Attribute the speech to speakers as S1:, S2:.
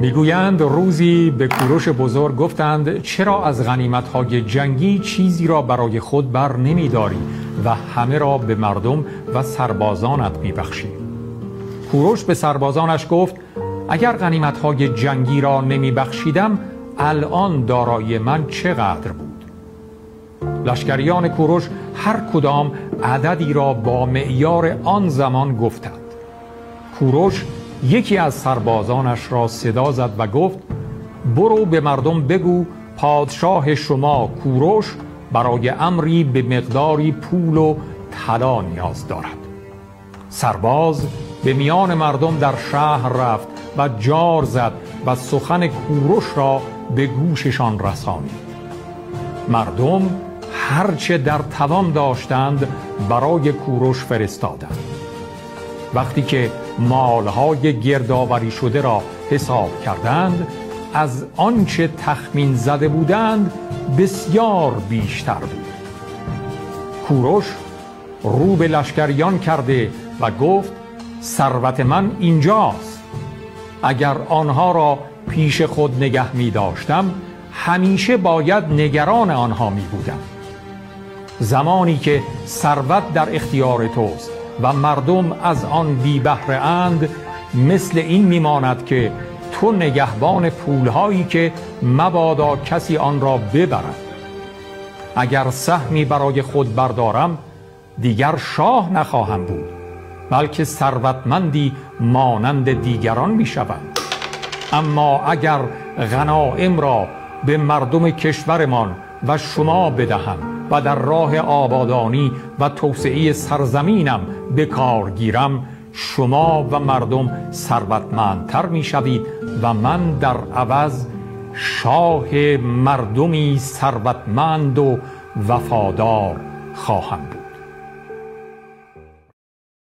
S1: میگویند روزی به کوروش بزرگ گفتند چرا از غنیمت‌های جنگی چیزی را برای خود بر نمی‌داری و همه را به مردم و سربازانت می‌بخشی؟ کوروش به سربازانش گفت اگر غنیمت‌های جنگی را نمی‌بخشیدم الان دارایی من چقدر بود؟ لشکریان کوروش هر کدام عددی را با معیار آن زمان گفتند. کوروش یکی از سربازانش را صدا زد و گفت برو به مردم بگو پادشاه شما کوروش برای امری به مقداری پول و طلا نیاز دارد. سرباز به میان مردم در شهر رفت و جار زد و سخن کوروش را به گوششان رسانید. مردم هرچه در توان داشتند برای کوروش فرستادند. وقتی که مالهای گردآوری شده را حساب کردند از آنچه تخمین زده بودند بسیار بیشتر بود. کوروش رو به لشکریان کرده و گفت ثروت من اینجاست. اگر آنها را پیش خود نگه می داشتم همیشه باید نگران آنها می بودم. زمانی که ثروت در اختیار توست و مردم از آن بی بهره اند مثل این میماند که تو نگهبان پولهایی که مبادا کسی آن را ببرد. اگر سهمی برای خود بردارم دیگر شاه نخواهم بود بلکه ثروتمندی مانند دیگران میشوم. اما اگر غنایم را به مردم کشورمان و شما بدهم و در راه آبادانی و توسعه سرزمینم به کار گیرم شما و مردم ثروتمندتر میشوید و من در عوض شاه مردمی ثروتمند و وفادار خواهم بود.